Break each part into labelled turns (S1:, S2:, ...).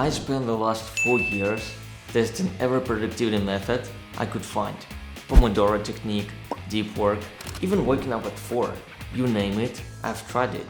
S1: I spent the last 4 years testing every productivity method I could find. Pomodoro technique, deep work, even waking up at 4. You name it, I've tried it.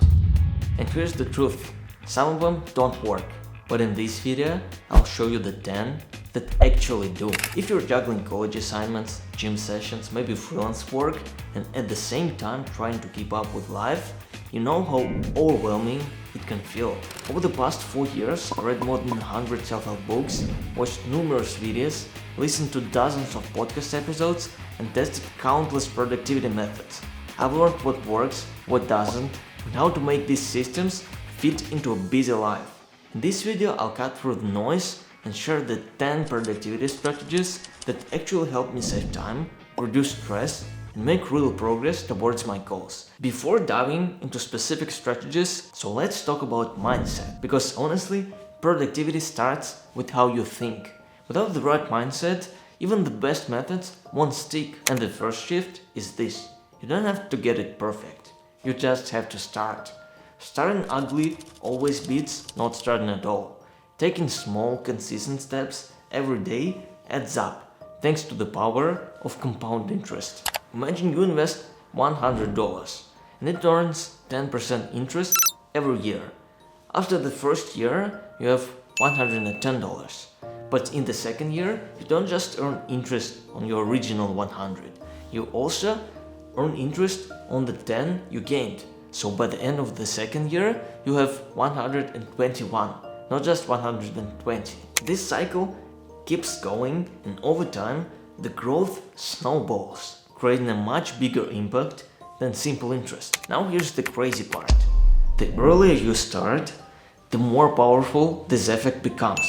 S1: And here's the truth, some of them don't work. But in this video, I'll show you the 10 that actually do. If you're juggling college assignments, gym sessions, maybe freelance work, and at the same time trying to keep up with life, you know how overwhelming it can feel. Over the past 4 years, I read more than 100 self-help books, watched numerous videos, listened to dozens of podcast episodes, and tested countless productivity methods. I've learned what works, what doesn't, and how to make these systems fit into a busy life. In this video, I'll cut through the noise and share the 10 productivity strategies that actually help me save time, reduce stress, and make real progress towards my goals. Before diving into specific strategies, so let's talk about mindset. Because honestly, productivity starts with how you think. Without the right mindset, even the best methods won't stick. And the first shift is this. You don't have to get it perfect. You just have to start. Starting ugly always beats not starting at all. Taking small, consistent steps every day adds up, thanks to the power of compound interest. Imagine you invest $100 and it earns 10% interest every year. After the first year, you have $110. But in the second year, you don't just earn interest on your original 100. You also earn interest on the 10 you gained. So by the end of the second year, you have 121, not just 120. This cycle keeps going, and over time, the growth snowballs, creating a much bigger impact than simple interest. Now here's the crazy part. The earlier you start, the more powerful this effect becomes.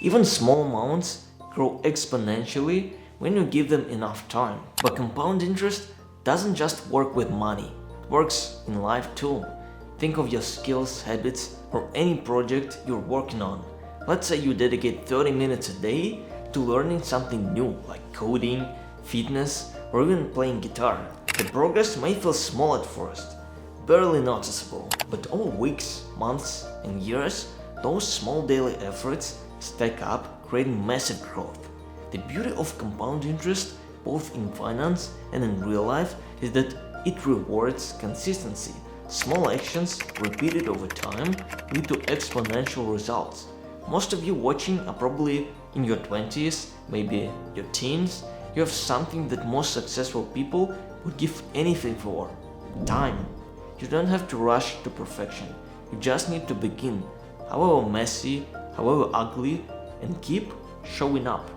S1: Even small amounts grow exponentially when you give them enough time. But compound interest doesn't just work with money, it works in life too. Think of your skills, habits, or any project you're working on. Let's say you dedicate 30 minutes a day to learning something new, like coding, fitness, or even playing guitar. The progress may feel small at first, barely noticeable, but over weeks, months, and years, those small daily efforts stack up, creating massive growth. The beauty of compound interest, both in finance and in real life, is that it rewards consistency. Small actions repeated over time lead to exponential results. Most of you watching are probably in your 20s, maybe your teens. You have something that most successful people would give anything for: time. You don't have to rush to perfection. You just need to begin, however messy, however ugly, and keep showing up.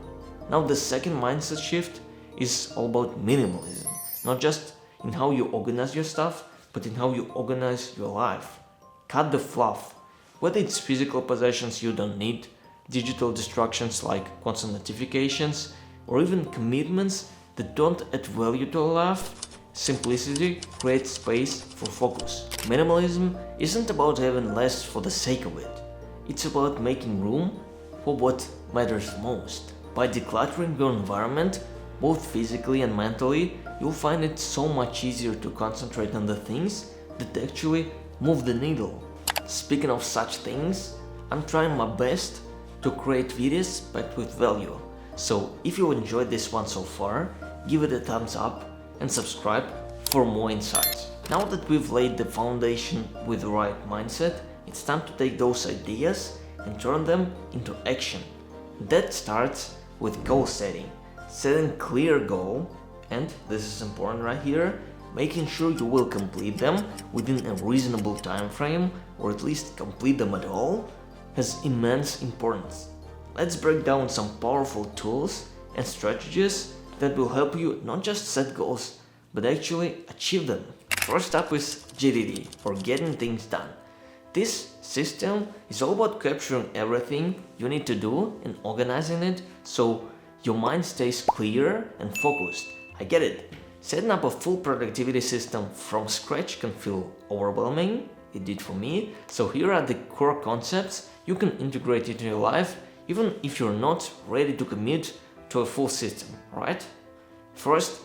S1: Now the second mindset shift is all about minimalism. Not just in how you organize your stuff, but in how you organize your life. Cut the fluff. Whether it's physical possessions you don't need, digital distractions like constant notifications, or even commitments that don't add value to your life, simplicity creates space for focus. Minimalism isn't about having less for the sake of it. It's about making room for what matters most. By decluttering your environment, both physically and mentally, you'll find it so much easier to concentrate on the things that actually move the needle. Speaking of such things, I'm trying my best to create videos packed with value. So if you enjoyed this one so far, give it a thumbs up and subscribe for more insights. Now that we've laid the foundation with the right mindset, it's time to take those ideas and turn them into action. That starts with goal setting. Setting clear goal, and this is important right here, making sure you will complete them within a reasonable time frame, or at least complete them at all, has immense importance. Let's break down some powerful tools and strategies that will help you not just set goals, but actually achieve them. First up is GTD, or getting things done. This system is all about capturing everything you need to do and organizing it so your mind stays clear and focused. I get it. Setting up a full productivity system from scratch can feel overwhelming. It did for me. So here are the core concepts you can integrate into your life even if you're not ready to commit to a full system, right? First,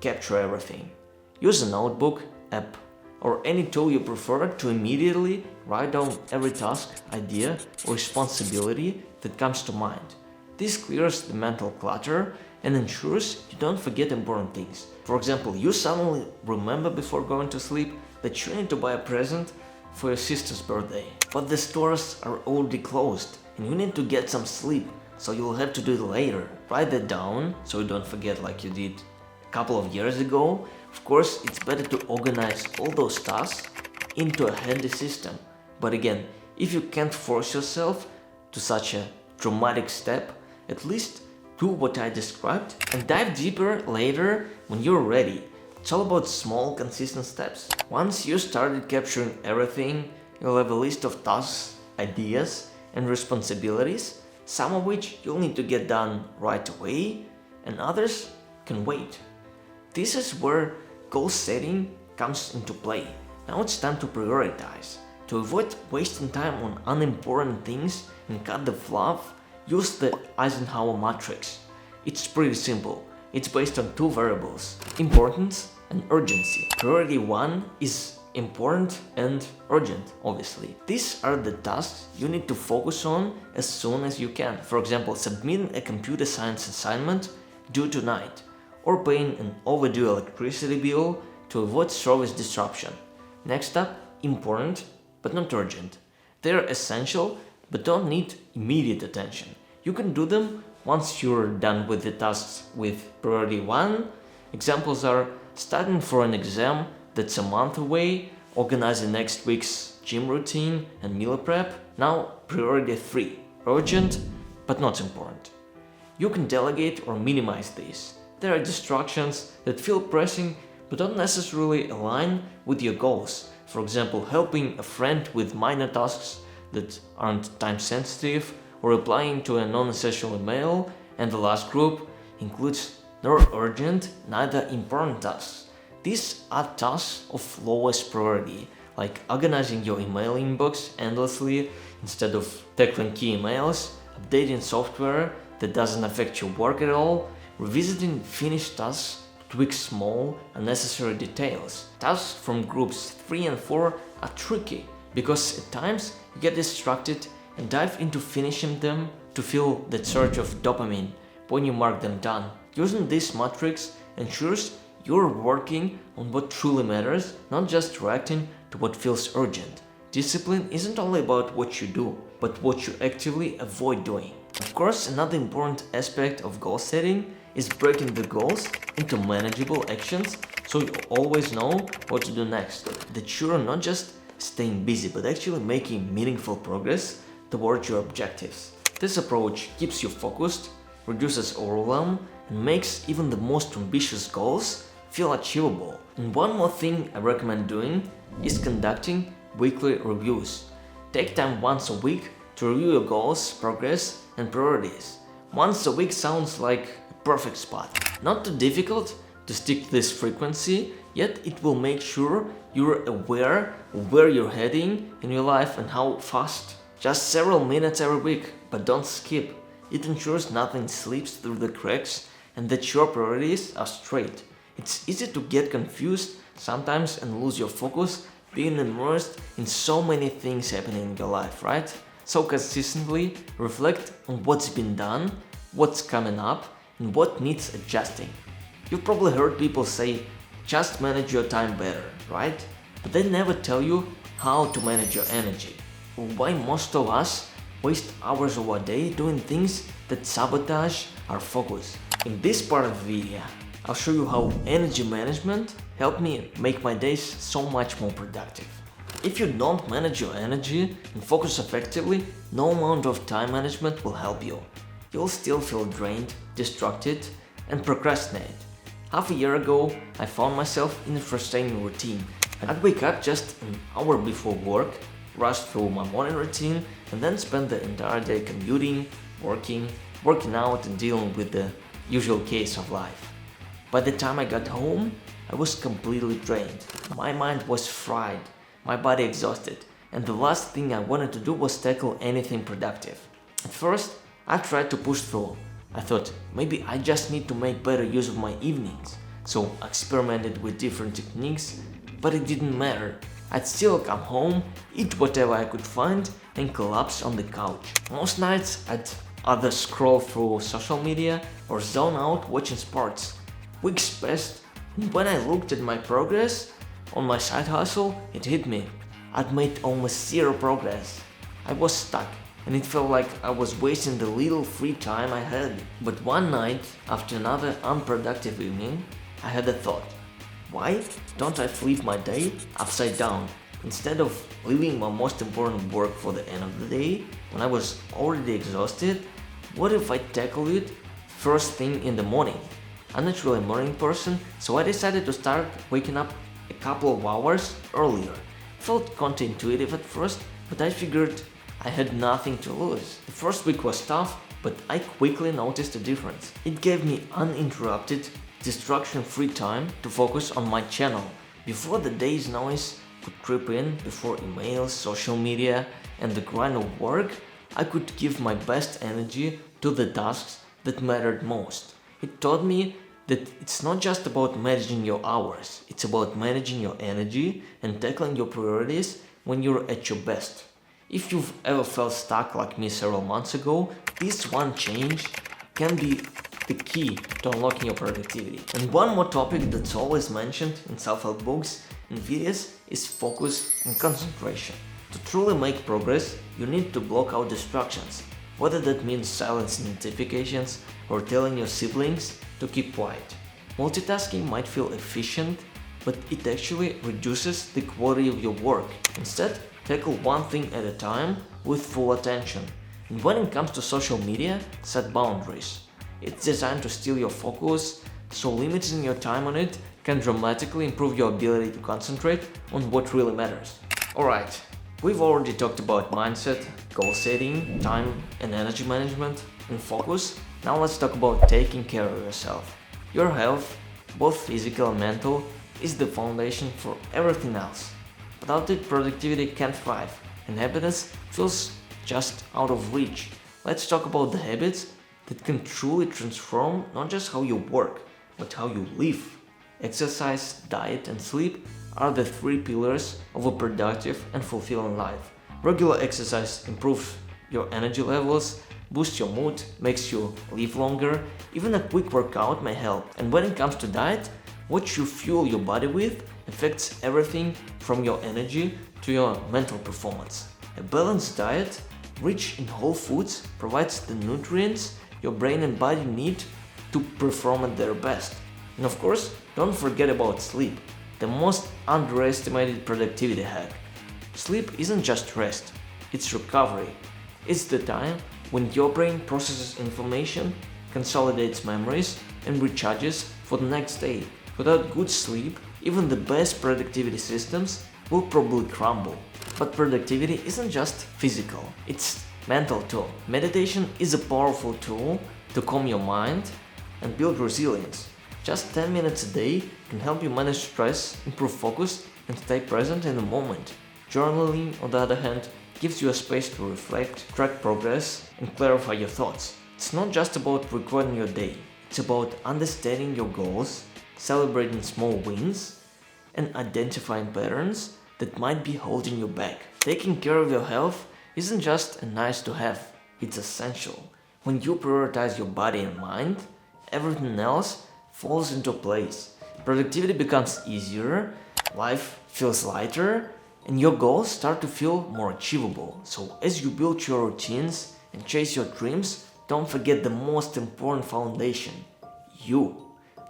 S1: capture everything. Use a notebook, app, or any tool you prefer to immediately write down every task, idea, or responsibility that comes to mind. This clears the mental clutter and ensures you don't forget important things. For example, you suddenly remember before going to sleep that you need to buy a present for your sister's birthday, but the stores are already closed and you need to get some sleep, so you'll have to do it later. Write that down so you don't forget like you did a couple of years ago. Of course, it's better to organize all those tasks into a handy system. But again, if you can't force yourself to such a dramatic step, at least do what I described and dive deeper later when you're ready. It's all about small, consistent steps. Once you started capturing everything, you'll have a list of tasks, ideas, and responsibilities, some of which you'll need to get done right away, and others can wait. This is where goal setting comes into play. Now it's time to prioritize. To avoid wasting time on unimportant things and cut the fluff, use the Eisenhower matrix. It's pretty simple. It's based on two variables, importance and urgency. Priority 1 is important and urgent, obviously. These are the tasks you need to focus on as soon as you can. For example, submitting a computer science assignment due tonight, or paying an overdue electricity bill to avoid service disruption. Next up, important but not urgent. They're essential but don't need immediate attention. You can do them once you're done with the tasks with priority 1. Examples are studying for an exam that's a month away, organizing next week's gym routine and meal prep. Now priority 3, urgent but not important. You can delegate or minimize these. There are distractions that feel pressing but don't necessarily align with your goals. For example, helping a friend with minor tasks that aren't time sensitive, or replying to a non-essential email. And the last group includes neither urgent, neither important tasks. These are tasks of lowest priority, like organizing your email inbox endlessly instead of tackling key emails, updating software that doesn't affect your work at all, revisiting finished tasks to tweak small, unnecessary details. Tasks from groups 3 and 4 are tricky because at times you get distracted and dive into finishing them to feel that surge of dopamine when you mark them done. Using this matrix ensures you're working on what truly matters, not just reacting to what feels urgent. Discipline isn't only about what you do, but what you actively avoid doing. Of course, another important aspect of goal setting is breaking the goals into manageable actions so you always know what to do next. That you're not just staying busy, but actually making meaningful progress towards your objectives. This approach keeps you focused, reduces overwhelm, and makes even the most ambitious goals feel achievable. And one more thing I recommend doing is conducting weekly reviews. Take time once a week to review your goals, progress, and priorities. Once a week sounds like a perfect spot. Not too difficult to stick to this frequency, yet it will make sure you're aware of where you're heading in your life and how fast. Just several minutes every week, but don't skip. It ensures nothing slips through the cracks and that your priorities are straight. It's easy to get confused sometimes and lose your focus being immersed in so many things happening in your life, right? So consistently reflect on what's been done, what's coming up, and what needs adjusting. You've probably heard people say, just manage your time better, right? But they never tell you how to manage your energy. Why most of us waste hours of our day doing things that sabotage our focus. In this part of the video, I'll show you how energy management helped me make my days so much more productive. If you don't manage your energy and focus effectively, no amount of time management will help you. You'll still feel drained, distracted, and procrastinate. Half a year ago, I found myself in a frustrating routine. I'd wake up just an hour before work, rush through my morning routine, and then spend the entire day commuting, working out, and dealing with the usual chaos of life. By the time I got home, I was completely drained. My mind was fried, my body exhausted, and the last thing I wanted to do was tackle anything productive. At first, I tried to push through. I thought maybe I just need to make better use of my evenings. So I experimented with different techniques, but it didn't matter. I'd still come home, eat whatever I could find, and collapse on the couch. Most nights I'd either scroll through social media or zone out watching sports. Weeks passed, and when I looked at my progress on my side hustle, it hit me. I'd made almost zero progress. I was stuck, and it felt like I was wasting the little free time I had. But one night, after another unproductive evening, I had a thought. Why don't I flip my day upside down? Instead of leaving my most important work for the end of the day, when I was already exhausted, what if I tackle it first thing in the morning? I'm not really a morning person, so I decided to start waking up a couple of hours earlier. It felt counterintuitive at first, but I figured I had nothing to lose. The first week was tough, but I quickly noticed a difference. It gave me uninterrupted, distraction-free time to focus on my channel. Before the day's noise could creep in, before emails, social media, and the grind of work, I could give my best energy to the tasks that mattered most. It taught me that it's not just about managing your hours, it's about managing your energy and tackling your priorities when you're at your best. If you've ever felt stuck like me several months ago, this one change can be the key to unlocking your productivity. And one more topic that's always mentioned in self-help books and videos is focus and concentration. To truly make progress, you need to block out distractions, whether that means silencing notifications or telling your siblings to keep quiet. Multitasking might feel efficient, but it actually reduces the quality of your work. Instead, tackle one thing at a time with full attention. And when it comes to social media, set boundaries. It's designed to steal your focus, so limiting your time on it can dramatically improve your ability to concentrate on what really matters. Alright, we've already talked about mindset, goal setting, time and energy management, and focus. Now let's talk about taking care of yourself. Your health, both physical and mental, is the foundation for everything else. Without it, productivity can't thrive, and happiness feels just out of reach. Let's talk about the habits that can truly transform not just how you work, but how you live. Exercise, diet, and sleep are the three pillars of a productive and fulfilling life. Regular exercise improves your energy levels, boosts your mood, makes you live longer. Even a quick workout may help. And when it comes to diet, what you fuel your body with affects everything from your energy to your mental performance. A balanced diet, rich in whole foods, provides the nutrients your brain and body need to perform at their best. And of course, don't forget about sleep, the most underestimated productivity hack. Sleep isn't just rest, it's recovery. It's the time when your brain processes information, consolidates memories, and recharges for the next day. Without good sleep, even the best productivity systems will probably crumble. But productivity isn't just physical, it's mental too. Meditation is a powerful tool to calm your mind and build resilience. Just 10 minutes a day can help you manage stress, improve focus, and stay present in the moment. Journaling, on the other hand, gives you a space to reflect, track progress, and clarify your thoughts. It's not just about recording your day, it's about understanding your goals, celebrating small wins, and identifying patterns that might be holding you back. Taking care of your health isn't just a nice to have, it's essential. When you prioritize your body and mind, everything else falls into place. Productivity becomes easier, life feels lighter, and your goals start to feel more achievable. So as you build your routines and chase your dreams, don't forget the most important foundation, you.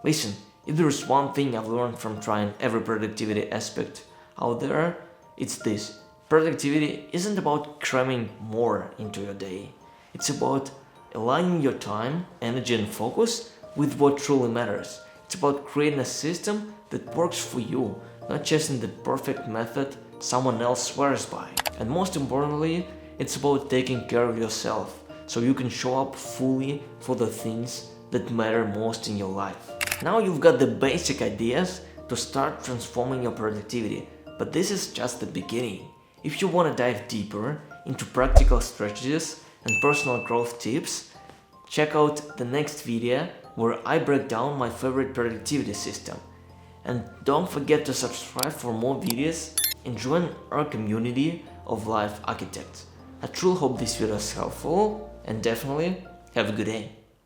S1: Listen, if there's one thing I've learned from trying every productivity aspect out there, it's this. Productivity isn't about cramming more into your day. It's about aligning your time, energy and focus with what truly matters. It's about creating a system that works for you, not chasing the perfect method someone else swears by. And most importantly, it's about taking care of yourself so you can show up fully for the things that matter most in your life. Now you've got the basic ideas to start transforming your productivity, but this is just the beginning. If you want to dive deeper into practical strategies and personal growth tips, check out the next video where I break down my favorite productivity system. And don't forget to subscribe for more videos and join our community of life architects. I truly hope this video is helpful and definitely have a good day.